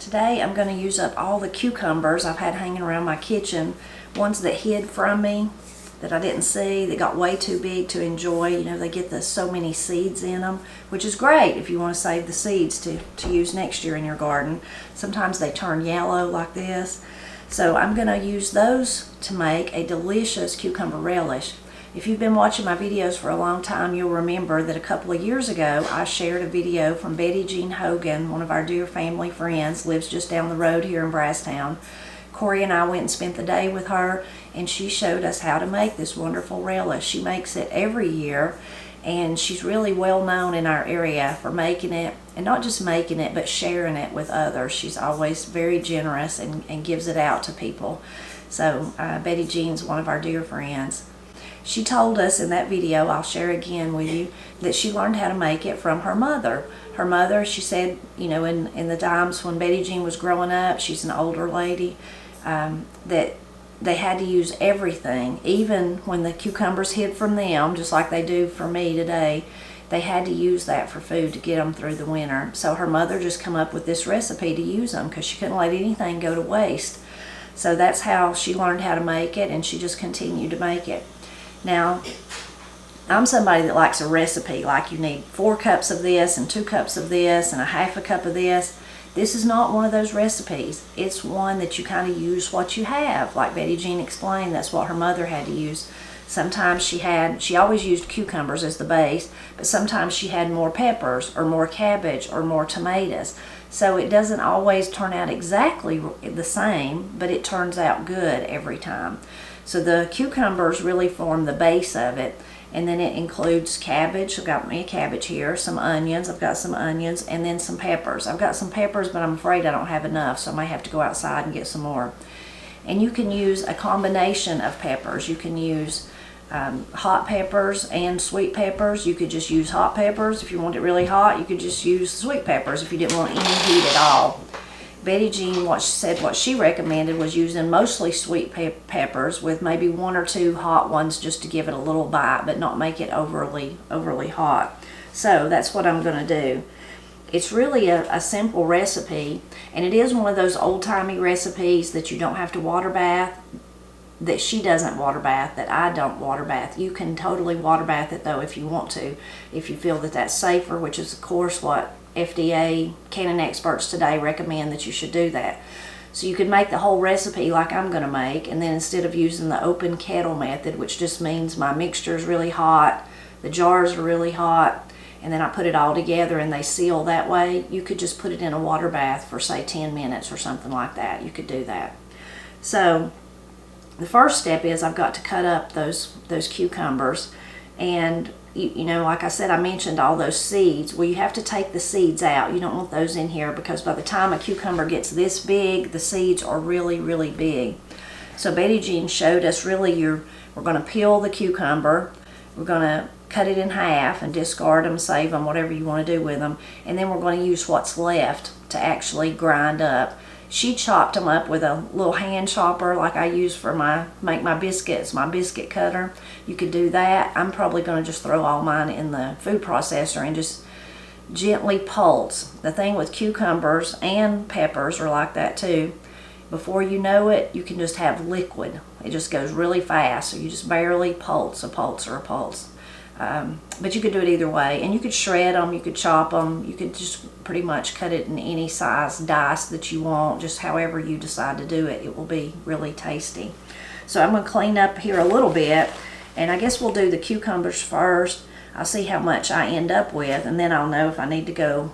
Today I'm going to use up all the cucumbers I've had hanging around my kitchen, ones that hid from me, that I didn't see, that got way too big to enjoy. You know, they get so many seeds in them, which is great if you want to save the seeds to use next year in your garden. Sometimes they turn yellow like this. So I'm going to use those to make a delicious cucumber relish. If you've been watching my videos for a long time, you'll remember that a couple of years ago I shared a video from Betty Jean Hogan, one of our dear family friends, lives just down the road here in Brasstown. Corey and I went and spent the day with her, and she showed us how to make this wonderful relish. She makes it every year, and she's really well known in our area for making it, and not just making it, but sharing it with others. She's always very generous and gives it out to people. So Betty Jean's one of our dear friends. She told us in that video, I'll share again with you, that she learned how to make it from her mother. Her mother, she said, you know, in the times when Betty Jean was growing up, she's an older lady, that they had to use everything, even when the cucumbers hid from them, just like they do for me today. They had to use that for food to get them through the winter. So her mother just come up with this recipe to use them because she couldn't let anything go to waste. So that's how she learned how to make it, and she just continued to make it. Now, I'm somebody that likes a recipe, like you need 4 cups of this and 2 cups of this and a half a cup of this. This is not one of those recipes. It's one that you kind of use what you have. Like Betty Jean explained, that's what her mother had to use. Sometimes she always used cucumbers as the base, but sometimes she had more peppers or more cabbage or more tomatoes. So it doesn't always turn out exactly the same, but it turns out good every time. So the cucumbers really form the base of it, and then it includes cabbage. I've got me a cabbage here, some onions. I've got some onions, and then some peppers. I've got some peppers, but I'm afraid I don't have enough, so I may have to go outside and get some more. And you can use a combination of peppers. You can use hot peppers and sweet peppers. You could just use hot peppers. If you want it really hot, you could just use sweet peppers if you didn't want any heat at all. Betty Jean said what she recommended was using mostly sweet peppers with maybe 1 or 2 hot ones just to give it a little bite, but not make it overly hot. So that's what I'm going to do. It's really a simple recipe, and it is one of those old-timey recipes that you don't have to water bath, that she doesn't water bath, that I don't water bath. You can totally water bath it though if you want to, if you feel that that's safer, which is of course what FDA canning experts today recommend that you should do that. So you could make the whole recipe like I'm going to make, and then instead of using the open kettle method, which just means my mixture is really hot, the jars are really hot, and then I put it all together and they seal that way, you could just put it in a water bath for say 10 minutes or something like that. You could do that. So the first step is I've got to cut up those cucumbers, and you know, like I said, I mentioned all those seeds. Well, you have to take the seeds out. You don't want those in here because by the time a cucumber gets this big, the seeds are really, really big. So Betty Jean showed us really we're going to peel the cucumber. We're going to cut it in half and discard them, save them, whatever you want to do with them. And then we're going to use what's left to actually grind up. She chopped them up with a little hand chopper like I use for make my biscuits, my biscuit cutter. You could do that. I'm probably going to just throw all mine in the food processor and just gently pulse. The thing with cucumbers and peppers are like that too. Before you know it, you can just have liquid. It just goes really fast, so you just barely pulse, a pulse or a pulse. But you could do it either way, and you could shred them, you could chop them, you could just pretty much cut it in any size dice that you want, just however you decide to do it. It will be really tasty. So I'm going to clean up here a little bit, and I guess we'll do the cucumbers first. I'll see how much I end up with, and then I'll know if I need to go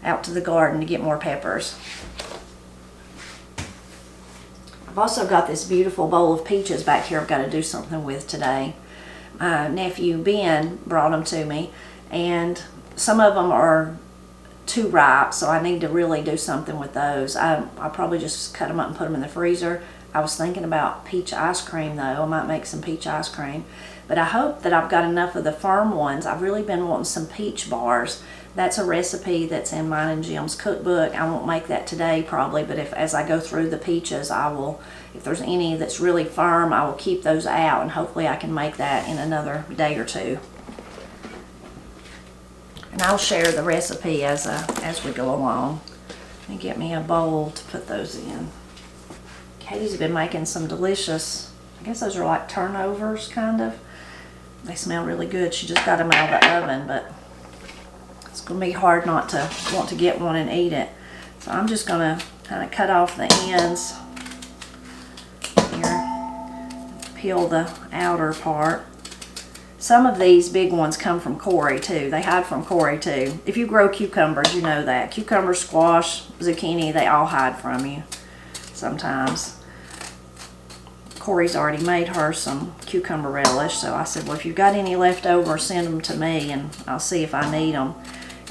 out to the garden to get more peppers. I've also got this beautiful bowl of peaches back here I've got to do something with today. Nephew Ben brought them to me, and some of them are too ripe, so I need to really do something with those. I'll probably just cut them up and put them in the freezer. I was thinking about peach ice cream though. I might make some peach ice cream, but I hope that I've got enough of the firm ones. I've really been wanting some peach bars. That's a recipe that's in mine and Jim's cookbook. I won't make that today probably, but as I go through the peaches, I will, if there's any that's really firm, I will keep those out, and hopefully I can make that in another day or two. And I'll share the recipe as we go along. Let me get me a bowl to put those in. Katie's been making some delicious, I guess those are like turnovers, kind of. They smell really good. She just got them out of the oven, but it's going to be hard not to want to get one and eat it. So I'm just going to kind of cut off the ends here, peel the outer part. Some of these big ones come from Corey too. They hide from Corey too. If you grow cucumbers, you know that. Cucumber, squash, zucchini, they all hide from you sometimes. Corey's already made her some cucumber relish, so I said, well, if you've got any left over, send them to me and I'll see if I need them.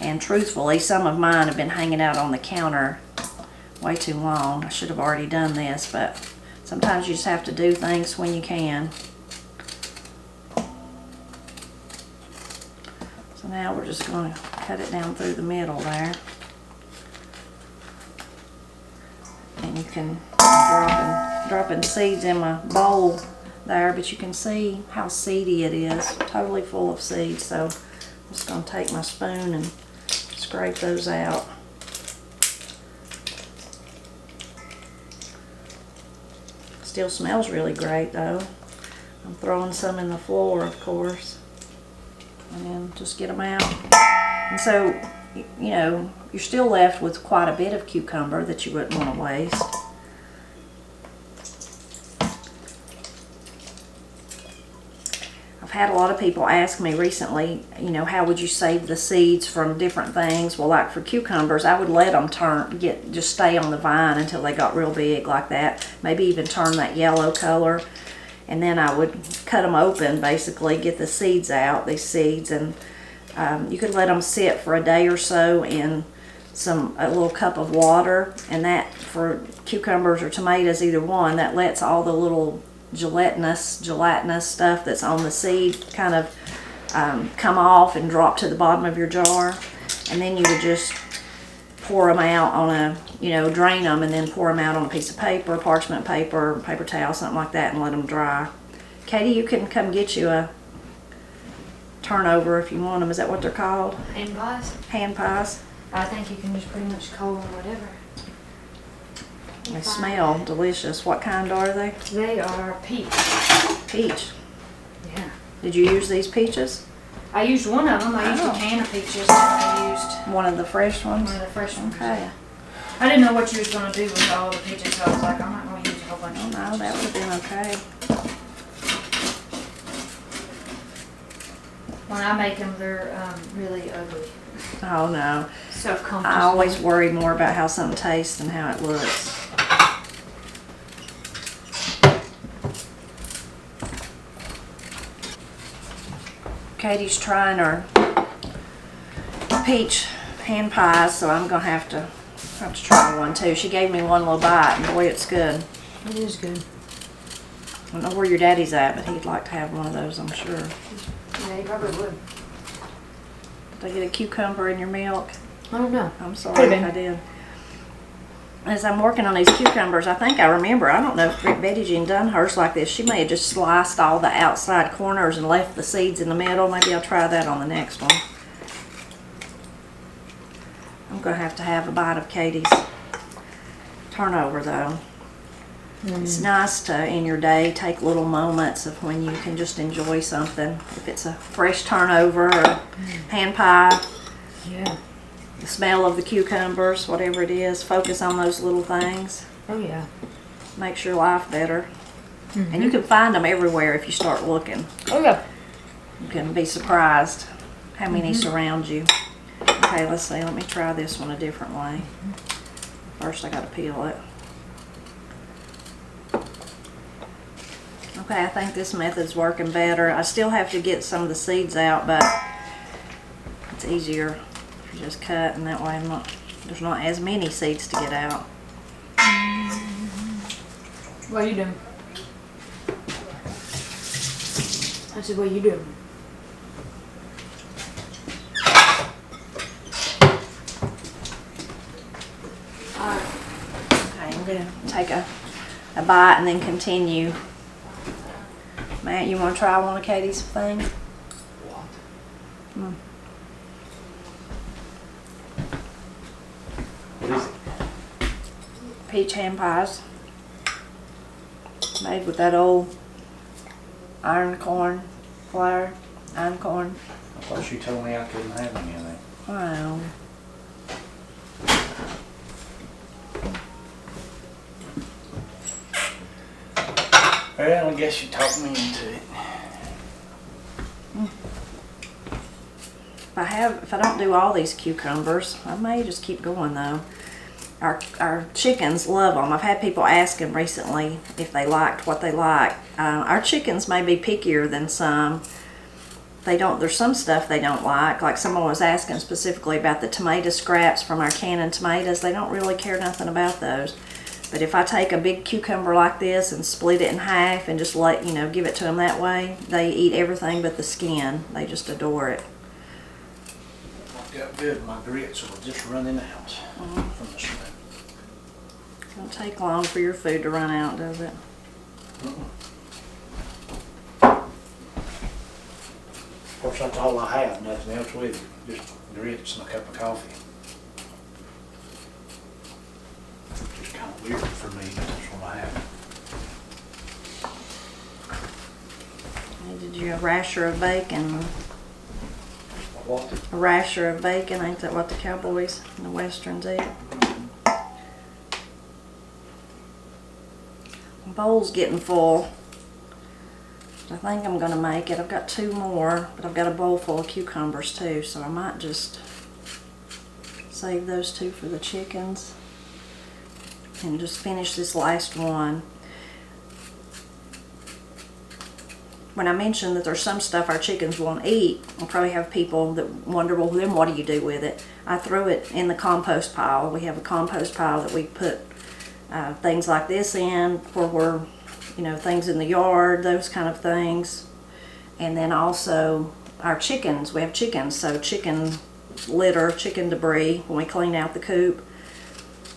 And truthfully, some of mine have been hanging out on the counter way too long. I should have already done this, but sometimes you just have to do things when you can. So now we're just going to cut it down through the middle there. And you can dropping seeds in my bowl there, but you can see how seedy it is, totally full of seeds. So I'm just going to take my spoon and scrape those out. Still smells really great though. I'm throwing some in the floor, of course, and then just get them out. And so, you know, you're still left with quite a bit of cucumber that you wouldn't want to waste. I've had a lot of people ask me recently, you know, how would you save the seeds from different things? Well, like for cucumbers, I would let them just stay on the vine until they got real big like that. Maybe even turn that yellow color. And then I would cut them open, basically, get the seeds out, these seeds. And you could let them sit for a day or so in a little cup of water. And that, for cucumbers or tomatoes, either one, that lets all the little gelatinous stuff that's on the seed kind of come off and drop to the bottom of your jar. And then you would just pour them out on a, you know, drain them and then pour them out on a piece of paper, parchment paper, paper towel, something like that, and let them dry. Katie, you can come get you a turnover if you want them. Is that what they're called? Hand pies? Hand pies. I think you can just pretty much call them whatever. They smell delicious. What kind are they? They are peach. Peach. Yeah. Did you use these peaches? I used one of them. I used a can of peaches, and I used one of the fresh ones. One of the fresh ones. Okay. I didn't know what you was gonna do with all the peaches, so I was like, I'm not gonna use a whole bunch of no, peaches. that would have been okay. When I make them, they're really ugly. Oh no. Self-conscious. I always worry more about how something tastes than how it looks. Katie's trying her peach hand pies, so I'm gonna have to try one too. She gave me one little bite, and boy, it's good. It is good. I don't know where your daddy's at, but he'd like to have one of those, I'm sure. Yeah, he probably would. Did they get a cucumber in your milk? I don't know. I'm sorry if I did. As I'm working on these cucumbers, I think I remember, I don't know if Betty Jean done hers like this. She may have just sliced all the outside corners and left the seeds in the middle. Maybe I'll try that on the next one. I'm going to have a bite of Katie's turnover though. It's nice to, in your day, take little moments of when you can just enjoy something. If it's a fresh turnover or hand pie. Yeah. The smell of the cucumbers, whatever it is, focus on those little things. Oh yeah. Makes your life better. And you can find them everywhere if you start looking. Oh yeah. You can be surprised how many surround you. Okay, let's see. Let me try this one a different way. First, I got to peel it. Okay, I think this method's working better. I still have to get some of the seeds out, but it's easier. Just cut, and that way there's not as many seeds to get out. What are you doing? I said, what are you doing? Okay, I'm going to take a bite and then continue. Matt, you want to try one of Katie's things? What is it? peach ham pies made with that old iron corn flour. Iron corn. I thought she told me I couldn't have any of that. Wow. Well, I guess you talked me into it. If I don't do all these cucumbers, I may just keep going though. Our chickens love them. I've had people asking recently if they liked what they like. Our chickens may be pickier than some. There's some stuff they don't like someone was asking specifically about the tomato scraps from our canning tomatoes. They don't really care nothing about those. But if I take a big cucumber like this and split it in half and just give it to them that way, they eat everything but the skin. They just adore it. Got good. My grits will just running out from the shrimp. It don't take long for your food to run out, does it? Of course, that's all I have. Nothing else with it. Just grits and a cup of coffee. Just kind of weird for me, but that's what I have. I did you a rasher of bacon. What? A rasher of bacon, ain't that what the cowboys and the westerns eat? My bowl's getting full. I think I'm gonna make it. I've got 2 more, but I've got a bowl full of cucumbers too, so I might just save those 2 for the chickens and just finish this last one. When I mentioned that there's some stuff our chickens won't eat, I'll probably have people that wonder, well, then what do you do with it? I throw it in the compost pile. We have a compost pile that we put things like this in for things in the yard, those kind of things. And then also our chickens, we have chickens, so chicken litter, chicken debris, when we clean out the coop,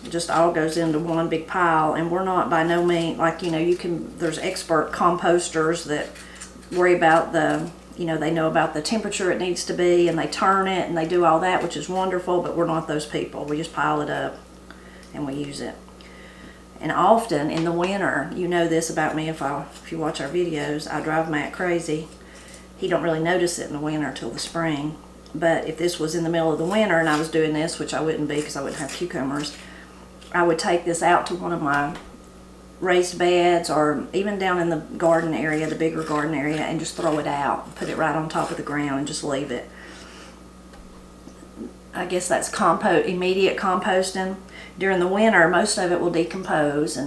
it just all goes into one big pile. And we're not by no means, there's expert composters that worry about they know about the temperature it needs to be, and they turn it and they do all that, which is wonderful, but we're not those people. We just pile it up and we use it. And often in the winter, you know this about me if you watch our videos, I drive Matt crazy. He don't really notice it in the winter till the spring. But if this was in the middle of the winter and I was doing this, which I wouldn't be because I wouldn't have cucumbers, I would take this out to one of my raised beds or even down in the garden area, the bigger garden area, and just throw it out. Put it right on top of the ground and just leave it. I guess that's immediate composting. During the winter, most of it will decompose,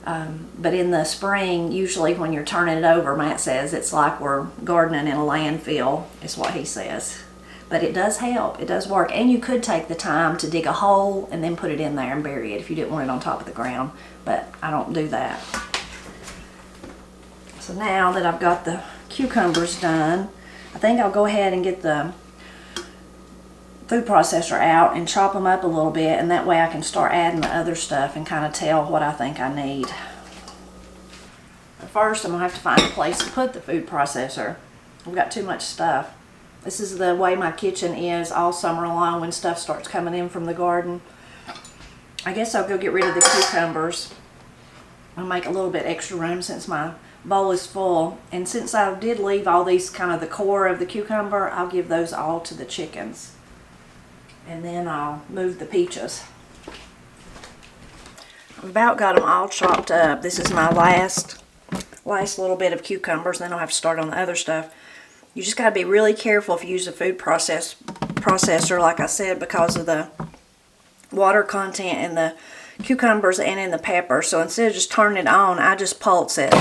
but in the spring, usually when you're turning it over, Matt says it's like we're gardening in a landfill, is what he says. But it does help. It does work. And you could take the time to dig a hole and then put it in there and bury it if you didn't want it on top of the ground. But I don't do that. So now that I've got the cucumbers done, I think I'll go ahead and get the food processor out and chop them up a little bit, and that way I can start adding the other stuff and kind of tell what I think I need. But first, I'm going to have to find a place to put the food processor. I've got too much stuff. This is the way my kitchen is all summer long when stuff starts coming in from the garden. I guess I'll go get rid of the cucumbers. I'll make a little bit extra room since my bowl is full. And since I did leave all these kind of the core of the cucumber, I'll give those all to the chickens. And then I'll move the peaches. I've about got them all chopped up. This is my last little bit of cucumbers, then I'll have to start on the other stuff. You just got to be really careful if you use a food processor, like I said, because of the water content in the cucumbers and in the pepper. So instead of just turning it on, I just pulse it.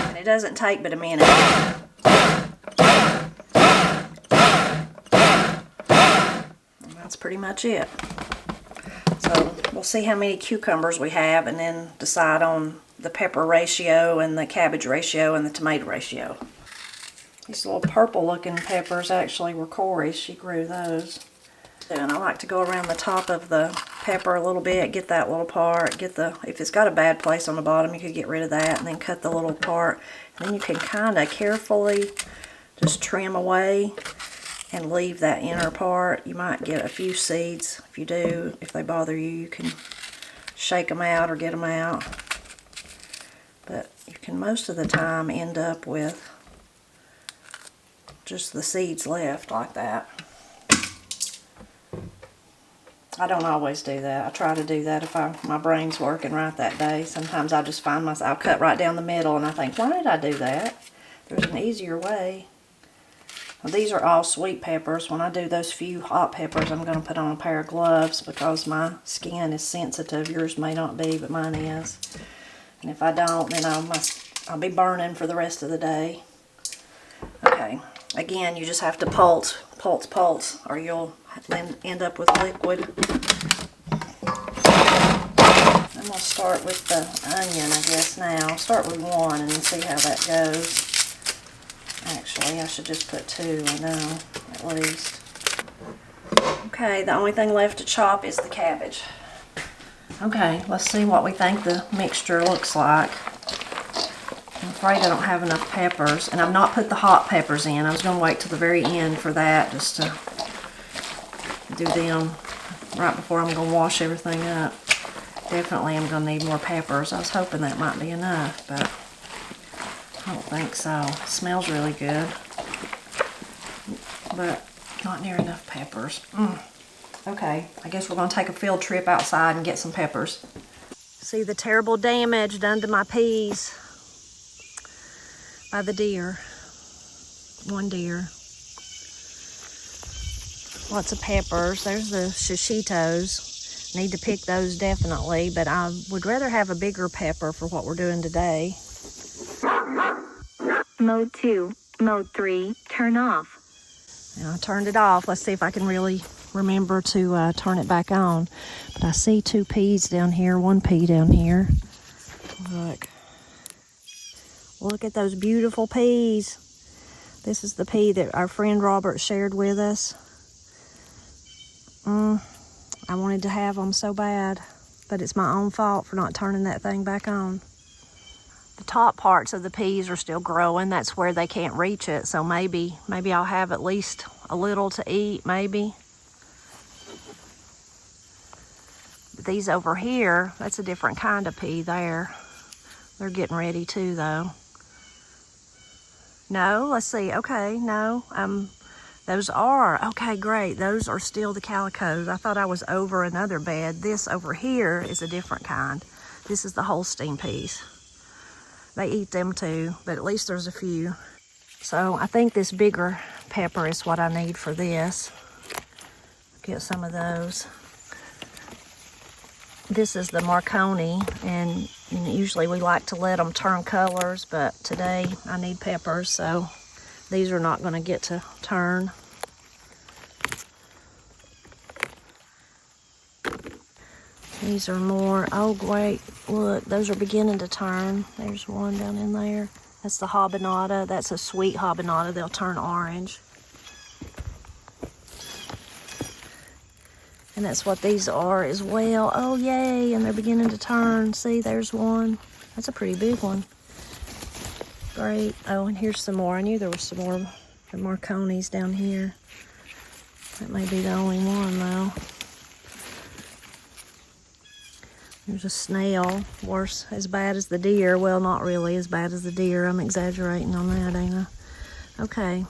And it doesn't take but a minute. And that's pretty much it. So we'll see how many cucumbers we have and then decide on the pepper ratio and the cabbage ratio and the tomato ratio. These little purple looking peppers actually were Corey's. She grew those. And I like to go around the top of the pepper a little bit, get that little part, if it's got a bad place on the bottom, you could get rid of that and then cut the little part. And then you can kind of carefully just trim away and leave that inner part. You might get a few seeds. If you do, if they bother you, you can shake them out or get them out. But you can most of the time end up with just the seeds left like that. I don't always do that. I try to do that if my brain's working right that day. Sometimes I just find myself, I'll cut right down the middle and I think, why did I do that? There's an easier way. Well, these are all sweet peppers. When I do those few hot peppers, I'm going to put on a pair of gloves because my skin is sensitive. Yours may not be, but mine is. And if I don't, then I'll be burning for the rest of the day. Okay. Again, you just have to pulse, or you'll end up with liquid. I'm going to start with the onion, I guess, now. I'll start with one and see how that goes. Actually, I should just put two, I know, at least. Okay, the only thing left to chop is the cabbage. Okay, let's see what we think the mixture looks like. I'm afraid I don't have enough peppers, and I've not put the hot peppers in. I was going to wait till the very end for that, just to do them right before I'm going to wash everything up. Definitely I'm going to need more peppers. I was hoping that might be enough, but I don't think so. It smells really good, but not near enough peppers. Okay, I guess we're going to take a field trip outside and get some peppers. See the terrible damage done to my peas by the deer. One deer. Lots of peppers. There's the shishitos. Need to pick those definitely, but I would rather have a bigger pepper for what we're doing today. Mode 2, Mode 3, turn off. Now I turned it off. Let's see if I can really remember to turn it back on. But I see two peas down here, one pea down here. Look at those beautiful peas. This is the pea that our friend Robert shared with us. I wanted to have them so bad, but it's my own fault for not turning that thing back on. The top parts of the peas are still growing. That's where they can't reach it, so maybe I'll have at least a little to eat, maybe. But these over here, that's a different kind of pea there. They're getting ready too, though. No, let's see. Okay, no. Those are, okay, great. Those are still the calicos. I thought I was over another bed. This over here is a different kind. This is the Holstein peas. They eat them too, but at least there's a few. So I think this bigger pepper is what I need for this. Get some of those. This is the Marconi, and usually we like to let them turn colors, but today I need peppers, so these are not going to get to turn. These are more, oh great, look, those are beginning to turn. There's one down in there. That's the habanada. That's a sweet habanada. They'll turn orange. And that's what these are as well. Oh, yay, and they're beginning to turn. See, there's one. That's a pretty big one. Great. Oh, and here's some more. I knew there was some more Marconis down here. That may be the only one, though. There's a snail, worse, as bad as the deer. Well, not really as bad as the deer. I'm exaggerating on that, ain't I? Okay.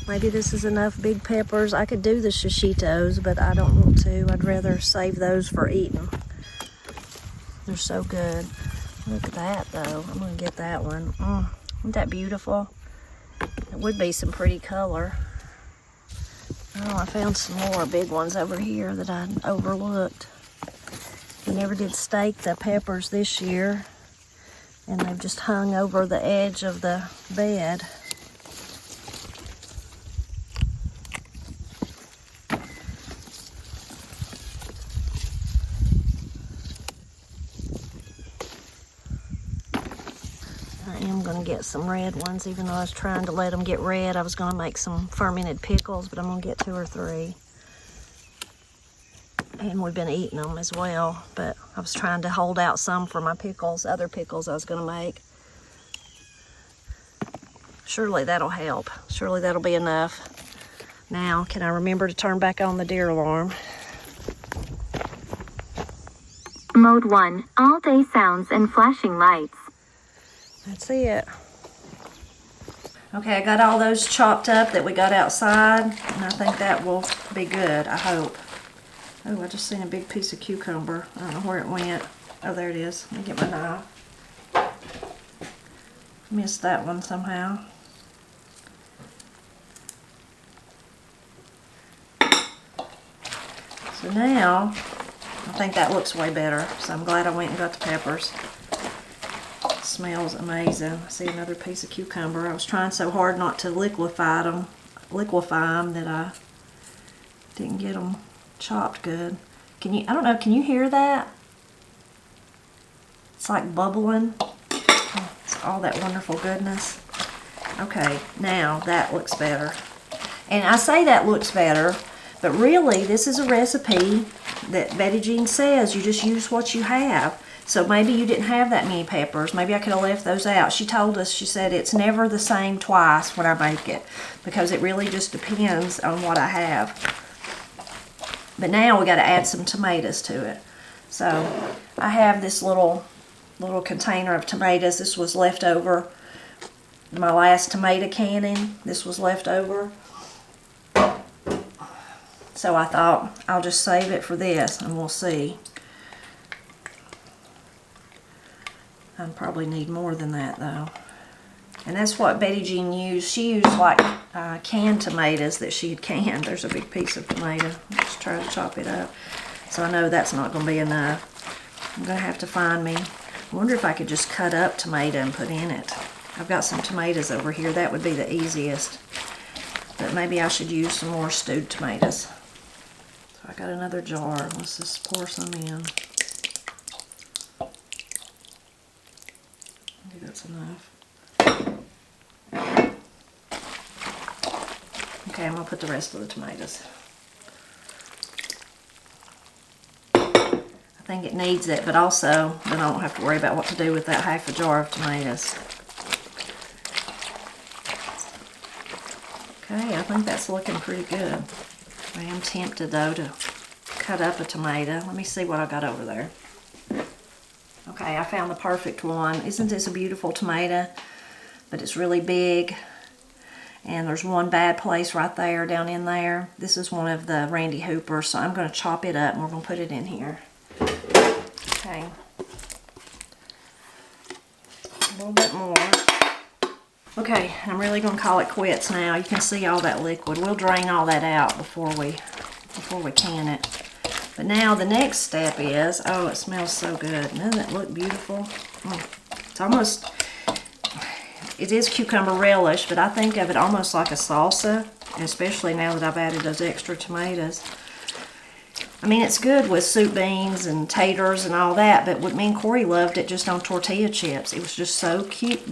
Maybe this is enough big peppers. I could do the shishitos, but I don't want to. I'd rather save those for eating. They're so good. Look at that, though. I'm going to get that one. Isn't that beautiful? It would be some pretty color. Oh, I found some more big ones over here that I overlooked. We never did stake the peppers this year, and they've just hung over the edge of the bed. I am going to get some red ones, even though I was trying to let them get red. I was going to make some fermented pickles, but I'm going to get 2 or 3. And we've been eating them as well, but I was trying to hold out some for my pickles, other pickles I was going to make. Surely that'll help. Surely that'll be enough. Now, can I remember to turn back on the deer alarm? Mode 1. All day sounds and flashing lights. That's it. Okay, I got all those chopped up that we got outside, and I think that will be good, I hope. Oh, I just seen a big piece of cucumber. I don't know where it went. Oh, there it is. Let me get my knife. Missed that one somehow. So now, I think that looks way better. So I'm glad I went and got the peppers. It smells amazing. I see another piece of cucumber. I was trying so hard not to liquefy them that I didn't get them chopped good. Can you, I don't know, can you hear that? It's like bubbling. Oh, it's all that wonderful goodness. Okay, now that looks better. And I say that looks better, but really this is a recipe that Betty Jean says you just use what you have. So maybe you didn't have that many peppers. Maybe I could have left those out. She told us, she said it's never the same twice when I make it, because it really just depends on what I have. But now we got to add some tomatoes to it. So I have this little container of tomatoes. This was left over. My last tomato canning, this was left over. So I thought I'll just save it for this and we'll see. I probably need more than that though. And that's what Betty Jean used. She used like canned tomatoes that she had canned. There's a big piece of tomato. Let's try to chop it up. So I know that's not going to be enough. I'm going to have to find me. I wonder if I could just cut up tomato and put in it. I've got some tomatoes over here. That would be the easiest. But maybe I should use some more stewed tomatoes. So I got another jar. Let's just pour some in. Maybe that's enough. Okay, I'm going to put the rest of the tomatoes. I think it needs it, but also then I don't have to worry about what to do with that half a jar of tomatoes. Okay, I think that's looking pretty good. I am tempted though to cut up a tomato. Let me see what I got over there. Okay, I found the perfect one. Isn't this a beautiful tomato? But it's really big. And there's one bad place right there, down in there. This is one of the Randy Hoopers, so I'm going to chop it up and we're going to put it in here. Okay. A little bit more. Okay, I'm really going to call it quits now. You can see all that liquid. We'll drain all that out before we can it. But now the next step is, oh, it smells so good. Doesn't it look beautiful? It's almost, it is cucumber relish, but I think of it almost like a salsa, especially now that I've added those extra tomatoes. I mean, it's good with soup beans and taters and all that, but me and Corey loved it just on tortilla chips. It was just so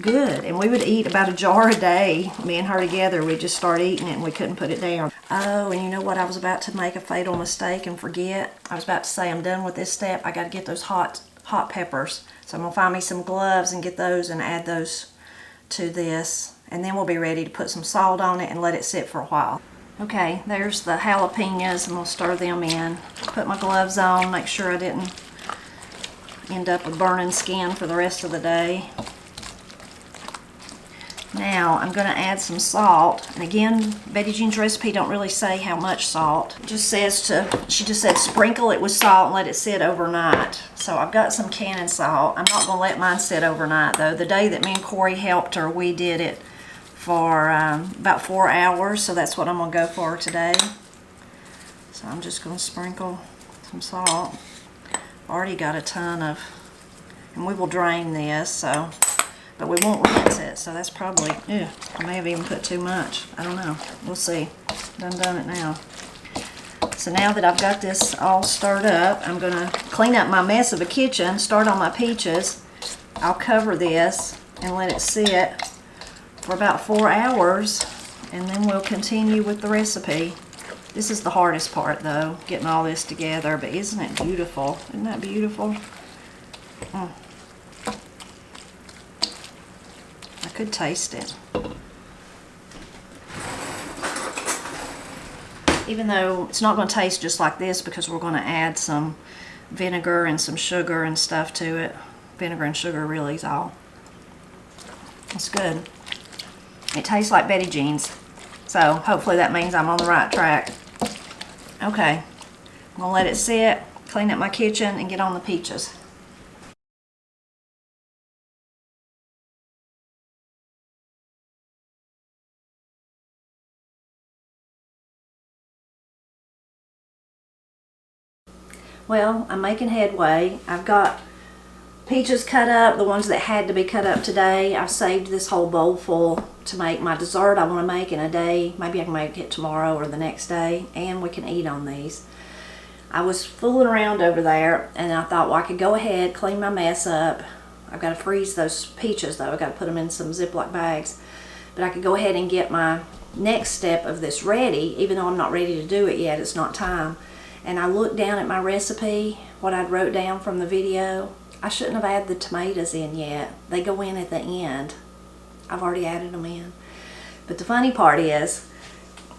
good. And we would eat about a jar a day, me and her together. We'd just start eating it and we couldn't put it down. Oh, and you know what? I was about to make a fatal mistake and forget. I was about to say I'm done with this step. I got to get those hot peppers. So I'm going to find me some gloves and get those and add those to this. And then we'll be ready to put some salt on it and let it sit for a while. Okay, there's the jalapenos, and we'll stir them in. Put my gloves on, make sure I didn't end up with burning skin for the rest of the day. Now I'm going to add some salt, and again, Betty Jean's recipe don't really say how much salt. It just says she just said sprinkle it with salt and let it sit overnight. So I've got some canning salt. I'm not going to let mine sit overnight though. The day that me and Corey helped her, we did it for about 4 hours, so that's what I'm going to go for today. So I'm just going to sprinkle some salt. Already got a ton of, and we will drain this, but we won't rinse it, so that's probably, I may have even put too much. I don't know. We'll see. Done it now. So now that I've got this all stirred up, I'm going to clean up my mess of a kitchen, start on my peaches. I'll cover this and let it sit for about 4 hours, and then we'll continue with the recipe. This is the hardest part though, getting all this together, but isn't it beautiful? Isn't that beautiful? I could taste it. even though it's not going to taste just like this because we're going to add some vinegar and some sugar and stuff to it. Vinegar and sugar really is all. It's good. It tastes like Betty Jean's. So hopefully that means I'm on the right track. Okay, I'm going to let it sit, clean up my kitchen, and get on the peaches. Well, I'm making headway. I've got peaches cut up, the ones that had to be cut up today. I've saved this whole bowl full to make my dessert I want to make in a day. Maybe I can make it tomorrow or the next day, and we can eat on these. I was fooling around over there, and I thought, well, I could go ahead, clean my mess up. I've got to freeze those peaches, though. I've got to put them in some Ziploc bags. But I could go ahead and get my next step of this ready, even though I'm not ready to do it yet. It's not time. And I looked down at my recipe, what I'd wrote down from the video. I shouldn't have added the tomatoes in yet. They go in at the end. I've already added them in. But the funny part is,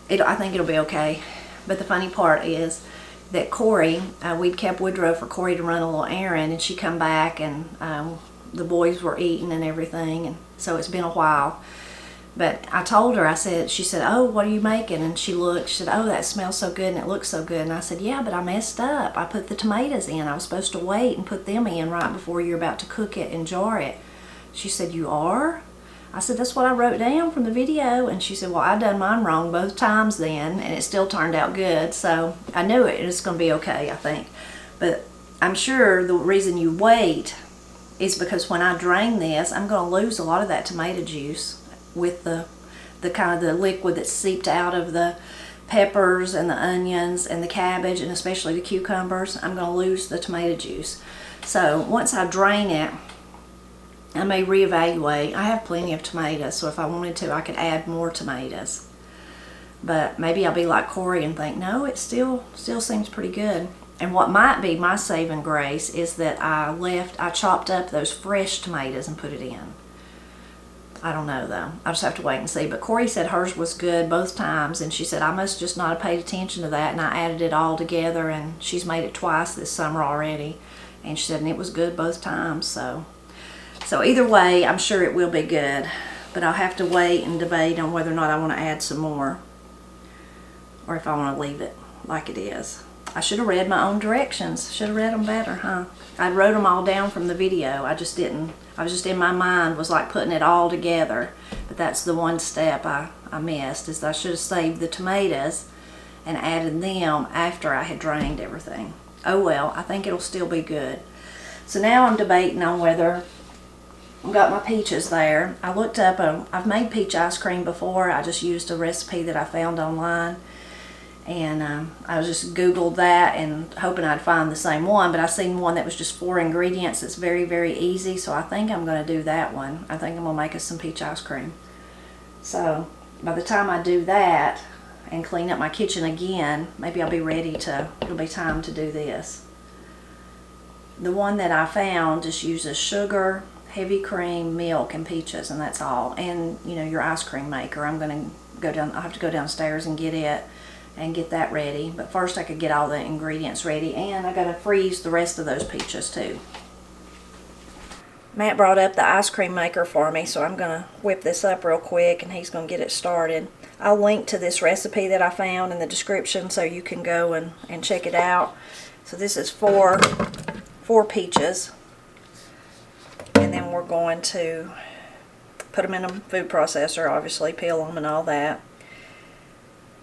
I think it'll be okay. But the funny part is that Corey, we'd kept Woodrow for Corey to run a little errand, and she come back, and the boys were eating and everything, and so it's been a while. But I told her, she said, oh, what are you making? And she looked, she said, oh, that smells so good and it looks so good. And I said, yeah, but I messed up. I put the tomatoes in. I was supposed to wait and put them in right before you're about to cook it and jar it. She said, you are? I said, that's what I wrote down from the video. And she said, well, I done mine wrong both times then, and it still turned out good. So I knew it was going to be okay, I think. But I'm sure the reason you wait is because when I drain this, I'm going to lose a lot of that tomato juice with the kind of the liquid that's seeped out of the peppers and the onions and the cabbage, and especially the cucumbers. I'm going to lose the tomato juice. So once I drain it, I may reevaluate. I have plenty of tomatoes, so if I wanted to, I could add more tomatoes. But maybe I'll be like Corey and think, no, it still seems pretty good. And what might be my saving grace is that I chopped up those fresh tomatoes and put it in. I don't know though. I'll just have to wait and see. But Corey said hers was good both times, and she said I must just not have paid attention to that, and I added it all together, and she's made it twice this summer already, and she said and it was good both times. So either way, I'm sure it will be good, but I'll have to wait and debate on whether or not I want to add some more, or if I want to leave it like it is. I should have read my own directions. Should have read them better, huh? I wrote them all down from the video. I just didn't. I was just in my mind was like putting it all together. But that's the one step I missed, is I should have saved the tomatoes and added them after I had drained everything. Oh well, I think it'll still be good. So now I'm debating on whether I've got my peaches there. I looked up, I've made peach ice cream before. I just used a recipe that I found online. And I just Googled that and hoping I'd find the same one, but I seen one that was just 4 ingredients. It's very, very easy, so I think I'm going to do that one. I think I'm going to make us some peach ice cream. So by the time I do that and clean up my kitchen again, maybe I'll be ready it'll be time to do this. The one that I found just uses sugar, heavy cream, milk, and peaches, and that's all. And, you know, your ice cream maker. I'll have to go downstairs and get it and get that ready. But first I could get all the ingredients ready, and I gotta freeze the rest of those peaches too. Matt brought up the ice cream maker for me, so I'm gonna whip this up real quick and he's gonna get it started. I'll link to this recipe that I found in the description so you can go and check it out. So this is four peaches, and then we're going to put them in a food processor, obviously peel them and all that.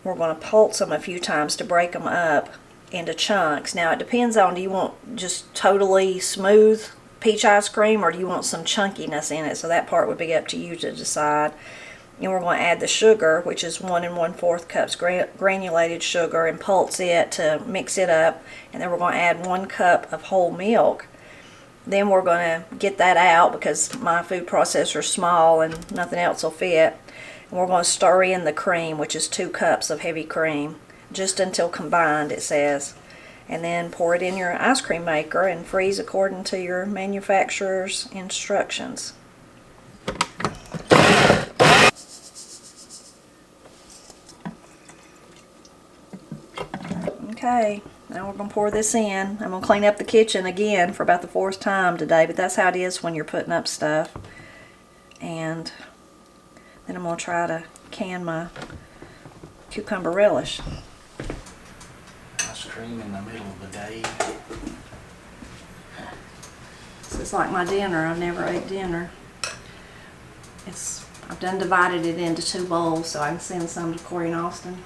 We're going to pulse them a few times to break them up into chunks. Now it depends on, do you want just totally smooth peach ice cream, or do you want some chunkiness in it? So that part would be up to you to decide. And we're going to add the sugar, which is 1 1/4 cups granulated sugar, and pulse it to mix it up. And then we're going to add 1 cup of whole milk. Then we're going to get that out because my food processor is small and nothing else will fit. And we're going to stir in the cream, which is 2 cups of heavy cream, just until combined, it says. And then pour it in your ice cream maker and freeze according to your manufacturer's instructions. Okay, now we're gonna pour this in. I'm gonna clean up the kitchen again for about the 4th time today, but that's how it is when you're putting up stuff. And then I'm gonna try to can my cucumber relish. Ice cream in the middle of the day. So it's like my dinner. I never ate dinner. I've done divided it into 2 bowls so I can send some to Corey and Austin.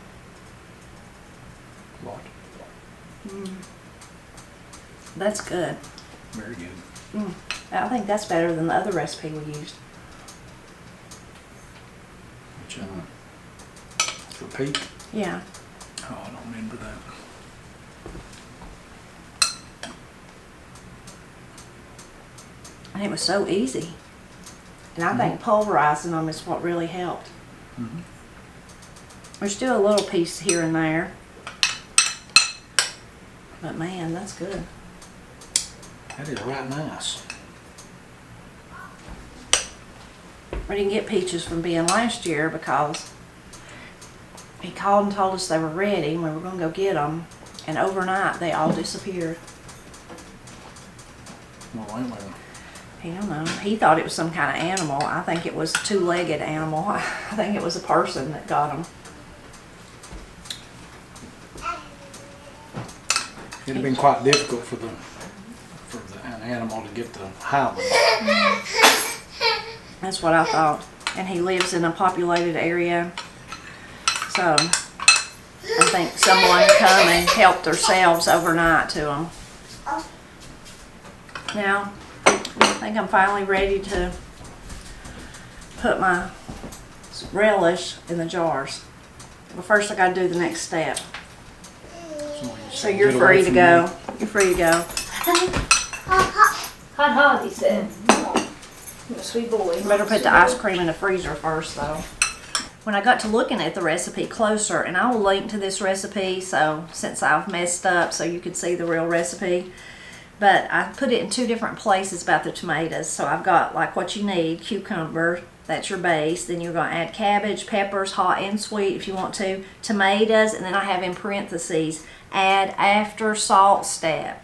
What? That's good. Very good. I think that's better than the other recipe we used. Which for Pete? Yeah. Oh, I don't remember that. And it was so easy. And I think pulverizing them is what really helped. There's still a little piece here and there. But man, that's good. That is right nice. We didn't get peaches from Ben last year because he called and told us they were ready and we were going to go get them. And overnight they all disappeared. Well, ain't we? I don't know. He thought it was some kind of animal. I think it was a 2-legged animal. I think it was a person that got them. It'd have been quite difficult for an animal to get the highway. That's what I thought. And he lives in a populated area. So I think someone come and helped themselves overnight to them. Now, I think I'm finally ready to put my relish in the jars. But first I gotta do the next step. So you're free to go. You're free to go. Hot, he said. You're a sweet boy. You better put the ice cream in the freezer first though. When I got to looking at the recipe closer, and I will link to this recipe so since I've messed up so you could see the real recipe. But I put it in 2 different places about the tomatoes. So I've got like what you need, cucumber, that's your base. Then you're going to add cabbage, peppers, hot and sweet if you want to, tomatoes, and then I have in parentheses, add after salt step,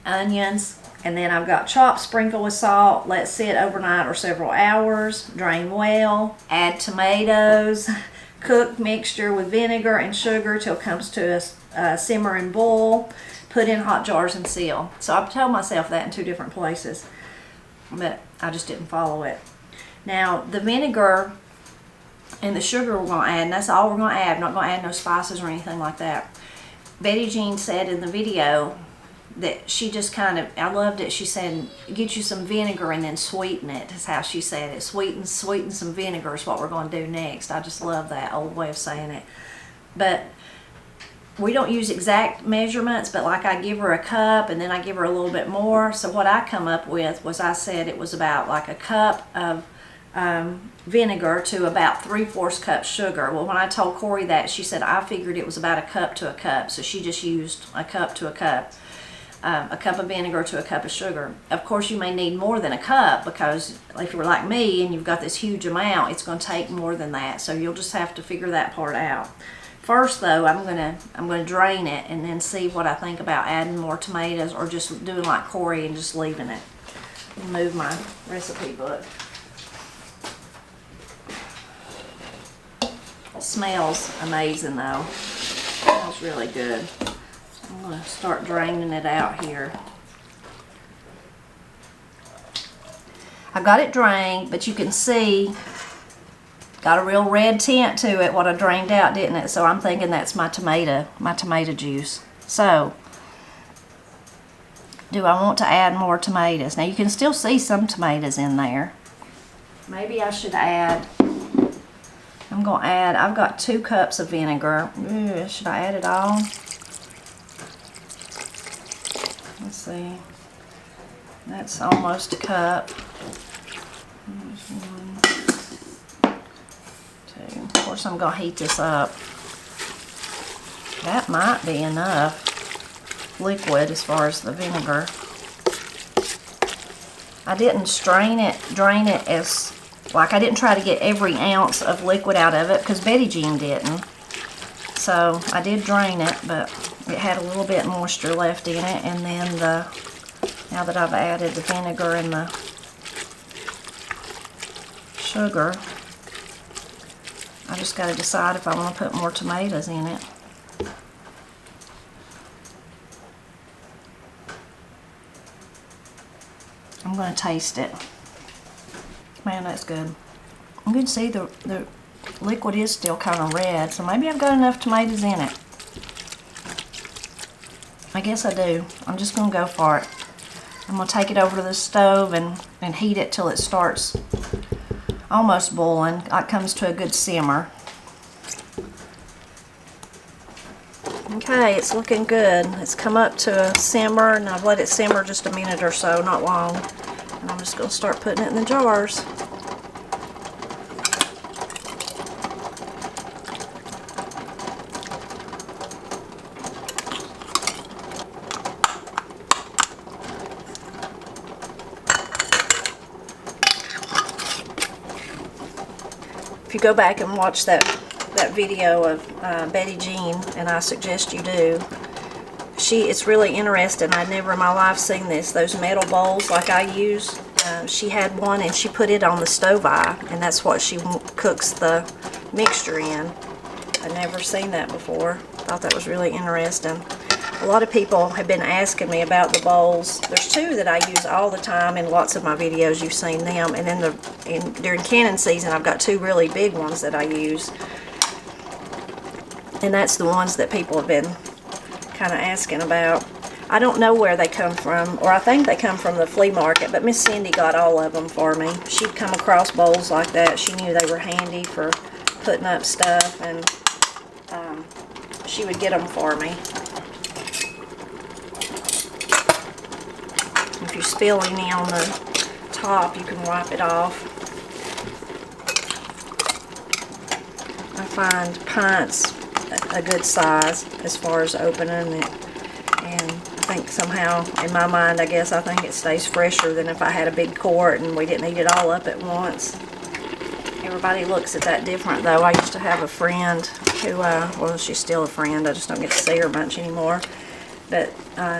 onions, and then I've got chopped, sprinkle with salt, let sit overnight or several hours, drain well, add tomatoes, cook mixture with vinegar and sugar till it comes to a simmer and boil. Put in hot jars and seal. So I've told myself that in 2 different places, but I just didn't follow it. Now the vinegar and the sugar we're going to add, and that's all we're going to add. I'm not going to add no spices or anything like that. Betty Jean said in the video that she just kind of, I loved it. She said, get you some vinegar and then sweeten it. That's how she said it. Sweeten some vinegar is what we're going to do next. I just love that old way of saying it. But we don't use exact measurements, but like I give her a cup and then I give her a little bit more. So what I come up with was I said it was about like a cup of vinegar to about 3/4 cup sugar. Well, when I told Corey that, she said I figured it was about a cup to a cup. So she just used a cup to a cup. A cup of vinegar to a cup of sugar. Of course, you may need more than a cup because if you're like me and you've got this huge amount, it's going to take more than that. So you'll just have to figure that part out. First though, I'm gonna drain it and then see what I think about adding more tomatoes or just doing like Corey and just leaving it. Move my recipe book. It smells amazing though. It smells really good. I'm gonna start draining it out here. I got it drained, but you can see got a real red tint to it, what I drained out, didn't it? So I'm thinking that's my tomato juice. So, do I want to add more tomatoes? Now you can still see some tomatoes in there. Maybe I should add, I've got 2 cups of vinegar. Ooh, should I add it all? Let's see. That's almost a cup. There's 1, 2. Of course, I'm going to heat this up. That might be enough liquid as far as the vinegar. I didn't drain it as, like I didn't try to get every ounce of liquid out of it because Betty Jean didn't. So I did drain it, but it had a little bit moisture left in it, and then now that I've added the vinegar and the sugar, I just got to decide if I want to put more tomatoes in it. I'm going to taste it. Man, that's good. You can see the liquid is still kind of red, so maybe I've got enough tomatoes in it. I guess I do. I'm just going to go for it. I'm going to take it over to the stove and heat it till it starts almost boiling. It comes to a good simmer. Okay, it's looking good. It's come up to a simmer, and I've let it simmer just a minute or so, not long. And I'm just going to start putting it in the jars. If you go back and watch that video of Betty Jean, and I suggest you do, it's really interesting. I'd never in my life seen this. Those metal bowls like I use, she had one and she put it on the stove eye, and that's what she cooks the mixture in. I'd never seen that before. Thought that was really interesting. A lot of people have been asking me about the bowls. There's two that I use all the time in lots of my videos. You've seen them. And then during canning season, I've got two really big ones that I use. And that's the ones that people have been kind of asking about. I don't know where they come from, or I think they come from the flea market, but Miss Cindy got all of them for me. She'd come across bowls like that. She knew they were handy for putting up stuff, and she would get them for me. If you spill any on the top, you can wipe it off. I find pints a good size as far as opening it, and I think somehow, in my mind, I guess I think it stays fresher than if I had a big quart and we didn't eat it all up at once. Everybody looks at that different, though. I used to have a friend who, well, she's still a friend, I just don't get to see her much anymore. But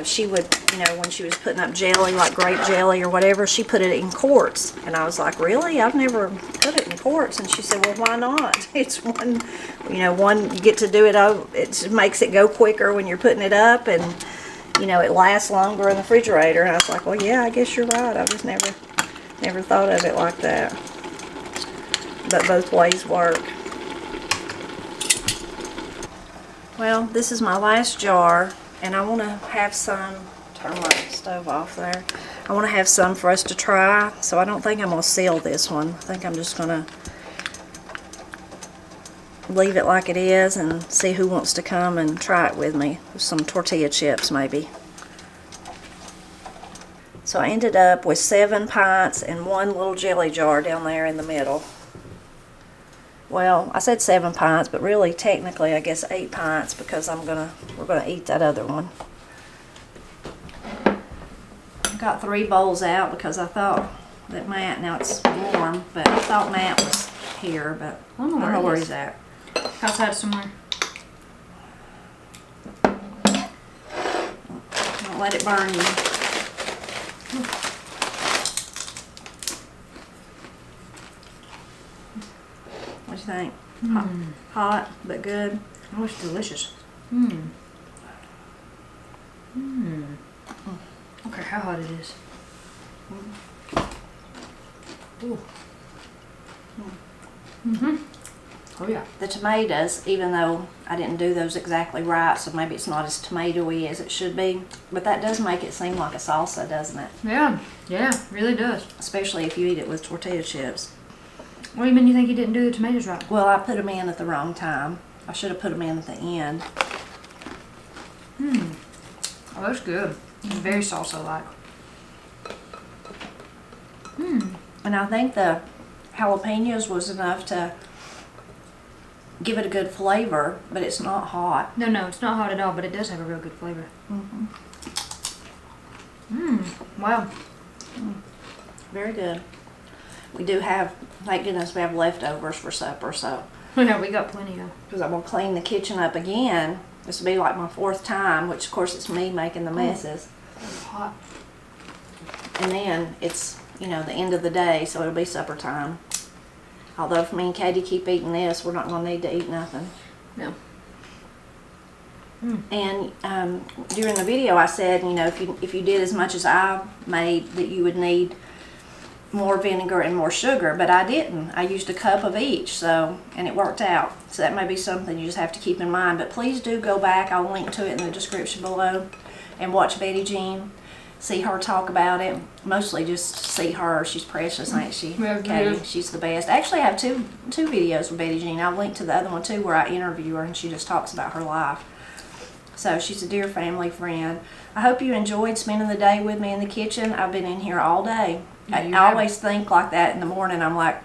she would, when she was putting up jelly, like grape jelly or whatever, she put it in quarts. And I was like, really? I've never put it in quarts. And she said, well, why not? It's one, you get to do it, it makes it go quicker when you're putting it up. And, it lasts longer in the refrigerator. And I was like, well, yeah, I guess you're right. I just never thought of it like that. But both ways work. Well, this is my last jar. And I want to have some, turn my stove off there, I want to have some for us to try, so I don't think I'm going to seal this one. I think I'm just going to leave it like it is and see who wants to come and try it with me. Some tortilla chips maybe. So I ended up with 7 pints and one little jelly jar down there in the middle. Well, I said 7 pints, but really, technically, I guess 8 pints because we're gonna eat that other one. I got 3 bowls out because I thought that Matt, now it's warm, but I thought Matt was here, but I don't know where he's at. Outside somewhere. Don't let it burn you. What do you think? Hot, but good. Oh, it's delicious. Okay, how hot it is. Ooh. Oh yeah. The tomatoes, even though I didn't do those exactly right, so maybe it's not as tomatoey as it should be, but that does make it seem like a salsa, doesn't it? Yeah, really does. Especially if you eat it with tortilla chips. What do you mean you think you didn't do the tomatoes right? Well, I put them in at the wrong time. I should have put them in at the end. Oh, that's good. It's very salsa-like. And I think the jalapenos was enough to give it a good flavor, but it's not hot. No, it's not hot at all, but it does have a real good flavor. Wow. Very good. We do have, thank goodness we have leftovers for supper, so. No, we got plenty of. Because I'm going to clean the kitchen up again This will be like my 4th time, which of course it's me making the messes. It's hot. And then it's, you know, the end of the day, so it'll be supper time. Although if me and Katie keep eating this, we're not going to need to eat nothing. No. And during the video I said, you know, if you did as much as I made, that you would need more vinegar and more sugar, but I didn't. I used a cup of each, so, and it worked out. So that may be something you just have to keep in mind. But please do go back. I'll link to it in the description below and watch Betty Jean. See her talk about it. Mostly just see her. She's precious, ain't she? Yeah, Katie, yeah. she's the best. Actually, I have two videos with Betty Jean. I'll link to the other one too, where I interview her and she just talks about her life. So she's a dear family friend. I hope you enjoyed spending the day with me in the kitchen. I've been in here all day. I always think like that in the morning. I'm like,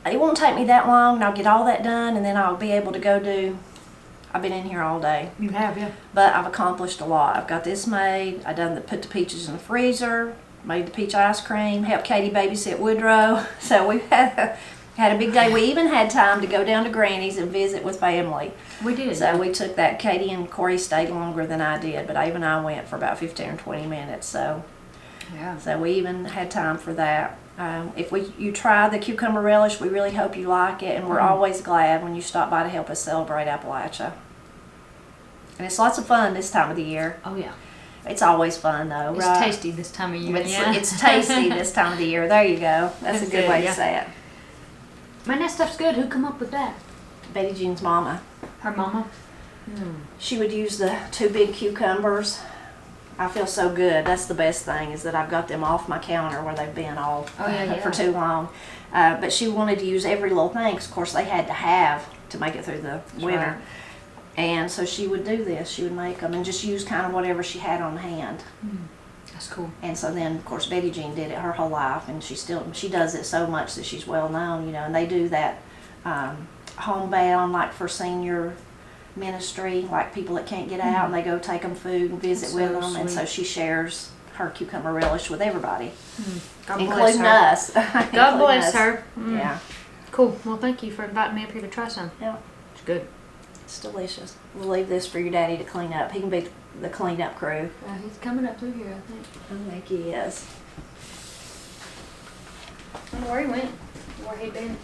it won't take me that long, and I'll get all that done, and then I'll be able to go do. I've been in here all day. You have, yeah. But I've accomplished a lot. I've got this made. I put the peaches in the freezer. Made the peach ice cream. Helped Katie babysit Woodrow. So we've had a big day. We even had time to go down to Granny's and visit with family. We did. So we took that. Katie and Corey stayed longer than I did, but Ava and I went for about 15 or 20 minutes. So we even had time for that. If you try the cucumber relish, we really hope you like it, and we're always glad when you stop by to help us celebrate Appalachia. And it's lots of fun this time of the year. Oh, yeah. It's always fun, though, It's right? tasty this time of year. It's tasty this time of the year. There you go. That's a That's good good, way yeah. to say it. Man, that stuff's good. Who come up with that? Betty Jean's mama. Her mama? She would use the 2 big cucumbers. I feel so good. That's the best thing, is that I've got them off my counter where they've been all for too long. But she wanted to use every little thing, 'cause of course they had to have to make it through the winter. right. And so she would do this. She would make them and just use kind of whatever she had on hand. That's cool. And so then, of course, Betty Jean did it her whole life, and she does it so much that she's well known, you know. And they do that homebound, like for senior ministry, like people that can't get out, and they go take them food and visit That's with so them. And so sweet. she shares her cucumber relish with everybody, God bless including her. us. God Including bless us. her. Yeah, Cool. Well, thank you for inviting me up here to try some. yeah, It's good. it's delicious. We'll leave this for your daddy to clean up. He can be the cleanup crew. He's coming up through here, I think. I think he is. I don't know where he went. Where he been.